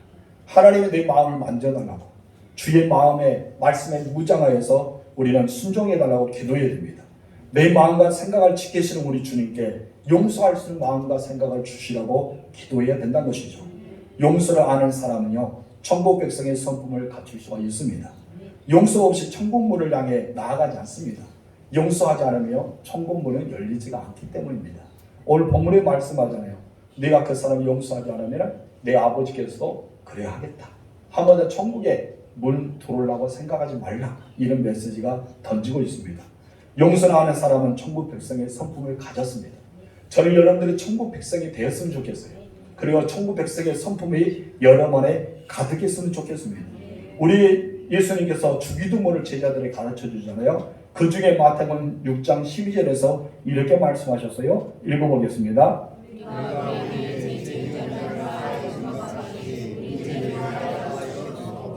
하나님이 내 마음을 만져달라고 주의 마음의 말씀에 무장하여서 우리는 순종해달라고 기도해야 됩니다. 내 마음과 생각을 지키시는 우리 주님께 용서할 수 있는 마음과 생각을 주시라고 기도해야 된다는 것이죠. 용서를 아는 사람은요 천국 백성의 성품을 갖출 수가 있습니다. 용서 없이 천국문을 향해 나아가지 않습니다. 용서하지 않으며 천국문은 열리지가 않기 때문입니다. 오늘 본문에 말씀하잖아요. 네가 그 사람을 용서하지 않으면 내 아버지께서도 그래야 하겠다. 한번 천국에 문 들어오려고 생각하지 말라. 이런 메시지가 던지고 있습니다. 용서를 하는 사람은 천국 백성의 성품을 가졌습니다. 저는 여러분들이 천국 백성이 되었으면 좋겠어요. 그리고 천국 백성의 성품이 여러 안에 가득했으면 좋겠습니다. 우리 예수님께서 주기도문을 제자들에게 가르쳐 주잖아요. 그 중에 마태복음 6장 12절에서 이렇게 말씀하셨어요. 읽어보겠습니다.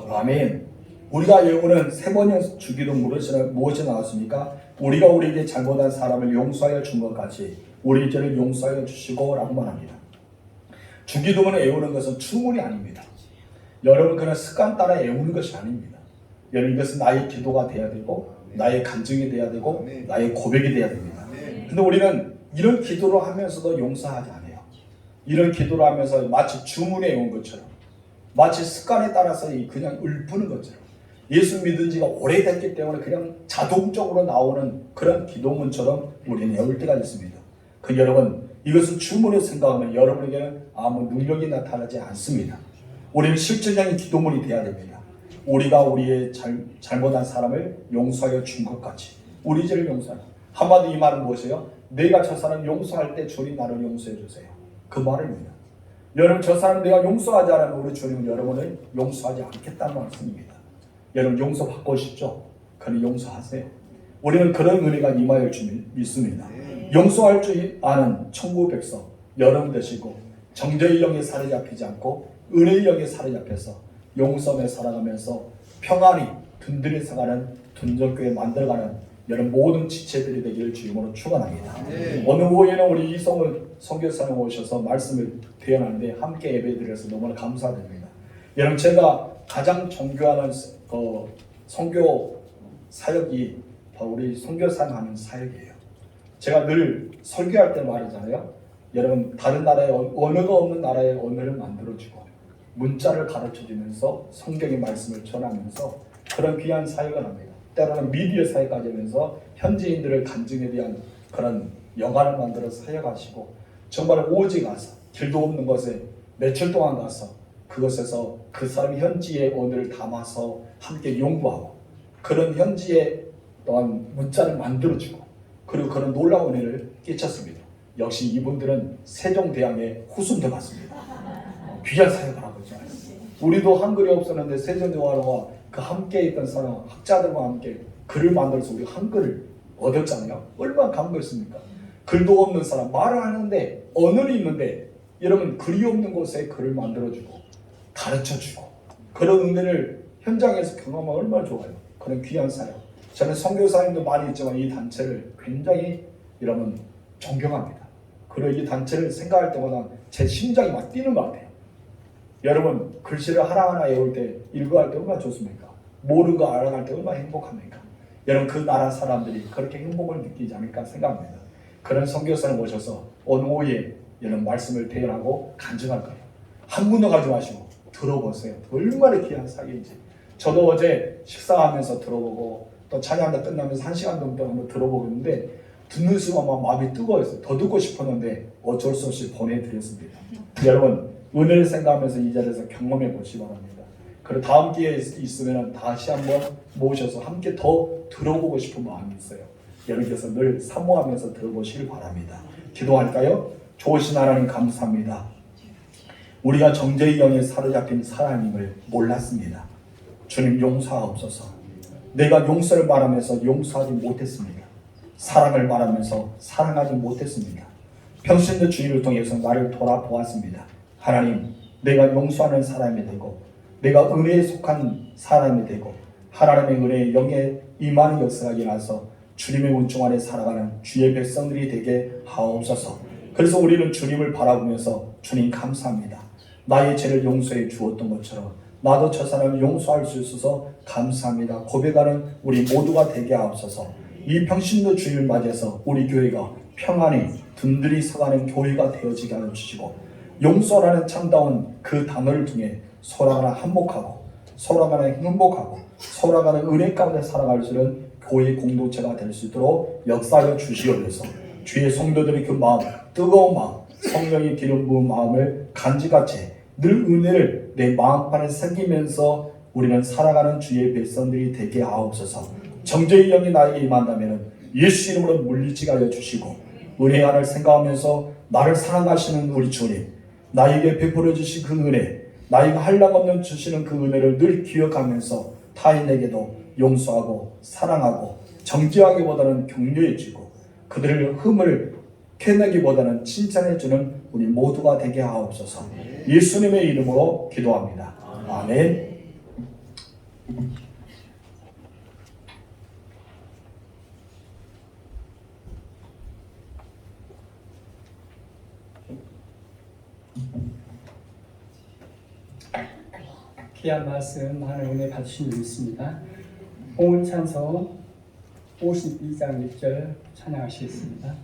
아멘. 우리가 외우는 세 번의 주기도문은 무엇이 나왔습니까? 우리가 우리에게 잘못한 사람을 용서하여 준 것 같이 우리 죄를 용서하여 주시고 라고 말합니다. 주기도문을 외우는 것은 주문이 아닙니다. 여러분 그런 습관 따라 외우는 것이 아닙니다. 여러분 이것은 나의 기도가 돼야 되고 나의 간증이 돼야 되고 나의 고백이 돼야 됩니다. 근데 우리는 이런 기도를 하면서도 용서하지 않아요. 이런 기도를 하면서 마치 주문에 외운 것처럼 마치 습관에 따라서 그냥 읊는 것처럼 예수 믿은 지가 오래됐기 때문에 그냥 자동적으로 나오는 그런 기도문처럼 우리는 외울 때가 있습니다. 여러분 이것을 주문으로 생각하면 여러분에게는 아무 능력이 나타나지 않습니다. 우리는 실질적인 기도문이 되어야 됩니다. 우리가 우리의 잘못한 사람을 용서하여 준 것 같이 우리 죄를 용서하라. 한마디 이 말은 무엇이에요? 내가 저 사람 용서할 때 주님 나를 용서해 주세요. 그 말입니다. 여러분 저 사람 내가 용서하지 않으면 우리 주님은 여러분을 용서하지 않겠다는 말씀입니다. 여러분 용서받고 싶죠? 그러니 용서하세요. 우리는 그런 은혜가 임하여 줄 믿습니다. 용서할 줄 아는 천국 백성 여러분 되시고 정죄의 영에 사로잡히지 않고 은혜의 영에 사로잡혀서 용서에 살아가면서 평안히 든든히 살아가는 둔전교회 만들어가는 여러분 모든 지체들이 되기를 주님으로 축원합니다. 오늘 오후에는 우리 이성을 선교사님 오셔서 말씀을 대연하는데 함께 예배드려서 너무나 감사드립니다. 여러분 제가 가장 존경하는 선교 사역이 바로 우리 선교사님 하는 사역이에요. 제가 늘 설교할 때 말하잖아요. 여러분 다른 나라에 언어가 없는 나라의 언어를 만들어주고 문자를 가르쳐주면서 성경의 말씀을 전하면서 그런 귀한 사역을 합니다. 때로는 미디어 사역까지 하면서 현지인들을 간증에 대한 그런 영화를 만들어 사역하시고 정말 오지 가서 길도 없는 곳에 며칠 동안 가서 그곳에서 그 사람이 현지의 언어를 담아서 함께 연구하고 그런 현지의 또한 문자를 만들어주고 그리고 그런 놀라운 은혜를 끼쳤습니다. 역시 이분들은 세종대왕의 후손들 같습니다. 귀한 사역을 하고 있죠. 우리도 한글이 없었는데 세종대왕과 그 함께 있던 사람 학자들과 함께 글을 만들어서 우리 한글을 얻었잖아요. 얼마나 감사했습니까? 글도 없는 사람 말을 하는데 언어는 있는데 여러분 글이 없는 곳에 글을 만들어주고 가르쳐주고 그런 은혜를 현장에서 경험하면 얼마나 좋아요. 그런 귀한 사역. 저는 선교사님도 많이 있지만 이 단체를 굉장히 여러분 존경합니다. 그리고 이 단체를 생각할 때마다 제 심장이 막 뛰는 것 같아요. 여러분 글씨를 하나하나 외울 때 읽어갈 때 얼마나 좋습니까? 모르는 거 알아갈 때 얼마나 행복합니까? 여러분 그 나라 사람들이 그렇게 행복을 느끼지 않을까 생각합니다. 그런 선교사를 모셔서 오늘 오후에 이런 말씀을 대연하고 간증할 거예요. 한 군데 가지 마시고 들어보세요. 얼마나 귀한 사역인지. 저도 어제 식사하면서 들어보고 또 찬양가 끝나면서 1시간 정도 한번 들어보고 있는데 듣는 순간 막 마음이 뜨거웠어요. 더 듣고 싶었는데 어쩔 수 없이 보내드렸습니다. 여러분 은혜를 생각하면서 이 자리에서 경험해 보시기 바랍니다. 그리고 다음 기회에 있으면 다시 한번 모셔서 함께 더 들어보고 싶은 마음이 있어요. 여러분께서 늘 사모하면서 들어보시길 바랍니다. 기도할까요? 좋으신 하나님 감사합니다. 우리가 정죄의 영에 사로잡힌 사람임을 몰랐습니다. 주님 용서하옵소서. 내가 용서를 말하면서 용서하지 못했습니다. 사랑을 말하면서 사랑하지 못했습니다. 평신도 주의를 통해서 나를 돌아보았습니다. 하나님 내가 용서하는 사람이 되고 내가 은혜에 속한 사람이 되고 하나님의 은혜의 영에 임하는 역사가 일어나서 주님의 은총 안에 살아가는 주의 백성들이 되게 하옵소서. 그래서 우리는 주님을 바라보면서 주님 감사합니다. 나의 죄를 용서해 주었던 것처럼 나도 저 사람을 용서할 수 있어서 감사합니다. 고백하는 우리 모두가 되게 하옵소서. 이 평신도 주일을 맞이해서 우리 교회가 평안히 든든히 서가는 교회가 되어지게 하여 주시고 용서라는 참다운 그 단어를 통해 서로가 한복하고 서로가 행복하고 서로가 은혜 가운데 살아갈 수 있는 교회 공동체가 될 수 있도록 역사하여 주시옵소서. 주의 성도들의 그 마음, 뜨거운 마음, 성령의 기름 부은 마음을 간직같이 늘 은혜를 내 마음판에 새기면서 우리는 살아가는 주의 백성들이 되게 하옵소서. 정죄의 영이 나에게 임한다면 예수 이름으로 물리치게 하여 주시고 은혜 안을 생각하면서 나를 사랑하시는 우리 주님, 나에게 베풀어 주신 그 은혜, 나에게 한량없는 주시는 그 은혜를 늘 기억하면서 타인에게도 용서하고 사랑하고 정죄하기보다는 격려해주고 그들의 흠을 캐내기보다는 칭찬해주는 우리 모두가 되게 하옵소서. 예수님의 이름으로 기도합니다. 아멘. 귀한 말씀 하늘 은혜 받으신 줄 믿습니다. 봉헌찬송 52장 6절 찬양하시겠습니다.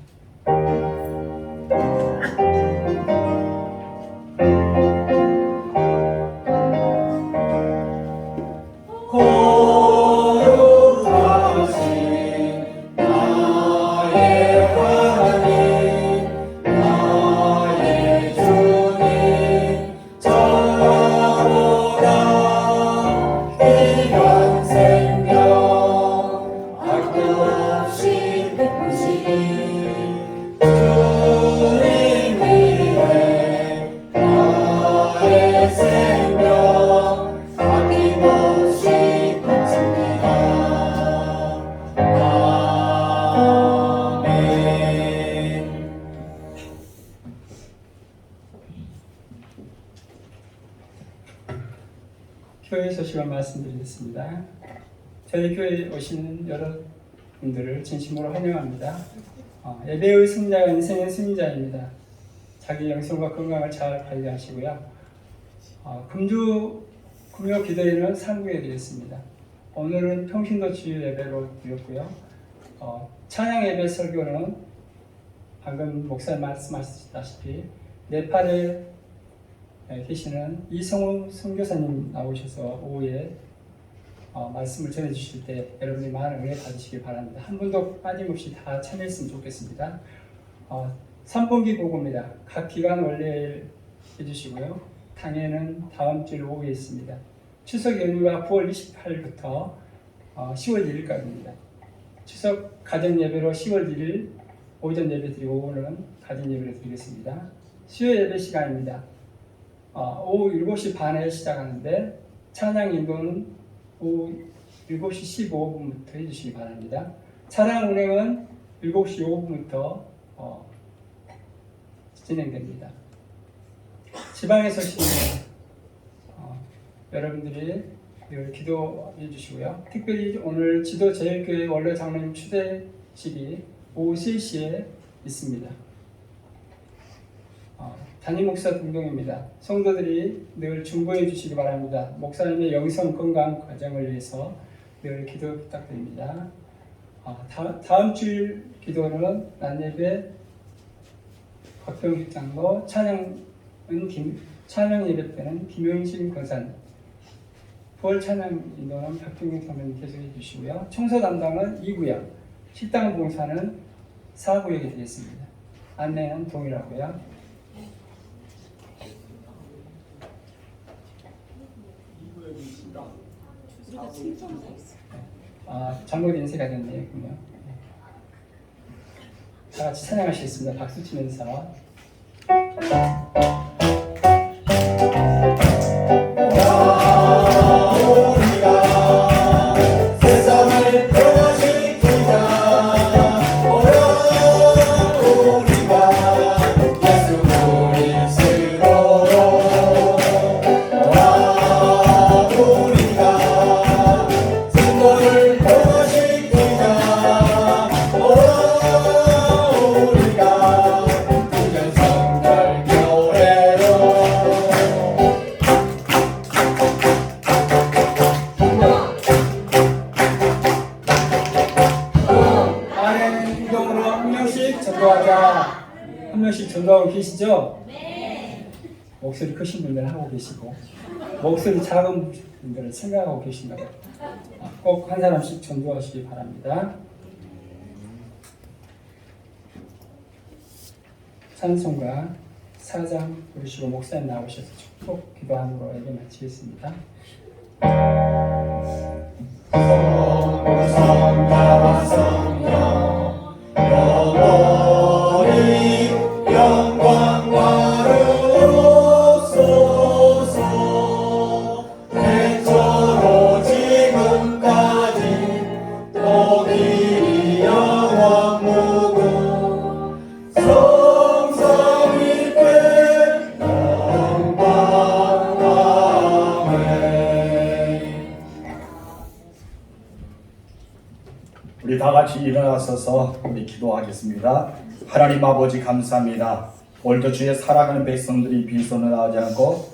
교회 소식을 말씀드리겠습니다. 저희 교회에 오시는 여러분들을 진심으로 환영합니다. 예배의 승자가 인생의 승자입니다. 자기 영성과 건강을 잘 관리하시고요. 금요 기도회는 상부에 드렸습니다. 오늘은 평신도 주일 예배로 드렸고요. 찬양 예배 설교는 방금 목사님 말씀하셨다시피 네팔에 계시는 이성우 선교사님 나오셔서 오후에 말씀을 전해주실 때 여러분이 많은 은혜 받으시길 바랍니다. 한 분도 빠짐없이 다 참여했으면 좋겠습니다. 3분기 보고입니다. 각 기간 원래 해주시고요. 당회는 다음 주 오후에 있습니다. 추석 연휴가 9월 28일부터 10월 1일까지입니다. 추석 가정 예배로 10월 1일 오전 예배 드리고 오늘은 가정 예배를 드리겠습니다. 수요 예배 시간입니다. 오후 7시 반에 시작하는데 찬양 인도는 오후 7시 15분부터 해주시기 바랍니다. 찬양 운행은 7시 5분부터 진행됩니다. 지방에 서시는 여러분들이 늘 기도해 주시고요. 특별히 오늘 지도제일교회 원로 장로님 추대식이 오후 3시에 있습니다. 담임 목사 등등입니다. 성도들이 늘 중보해 주시기 바랍니다. 목사님의 영성 건강 과정을 위해서 늘 기도 부탁드립니다. 다음 주일 기도는 낮예배 곽병식 장로, 찬양 예배 때는 김용신 권사님, 부활 찬양 인도는 박종익 선생님 계속해 주시고요. 청소 담당은 2구역, 식당 봉사는 4구역이 되겠습니다. 안내는 동일하고요. 잘못 인쇄가 됐네요. 다 같이 찬양하시겠습니다. 박수 치면서. 기도하자. 한 명씩 전도하고 계시죠? 목소리 크신 분들은 하고 계시고 목소리 작은 분들은 생각하고 계신다고 꼭 한 사람씩 전도하시기 바랍니다. 찬송가 4장 부르시고 목사님 나오셔서 축복 기도함으로 예배 마치겠습니다. 성삼가 성령 영원히 영광과 옵소서. 태초로 지금까지 또 길이 영원 무궁 성삼위께 영광 아멘. 우리 다 같이 일어나서서 우리 기도하겠습니다. 하나님 아버지 감사합니다. 오늘도 주의 사랑하는 백성들이 빈손을 하지 않고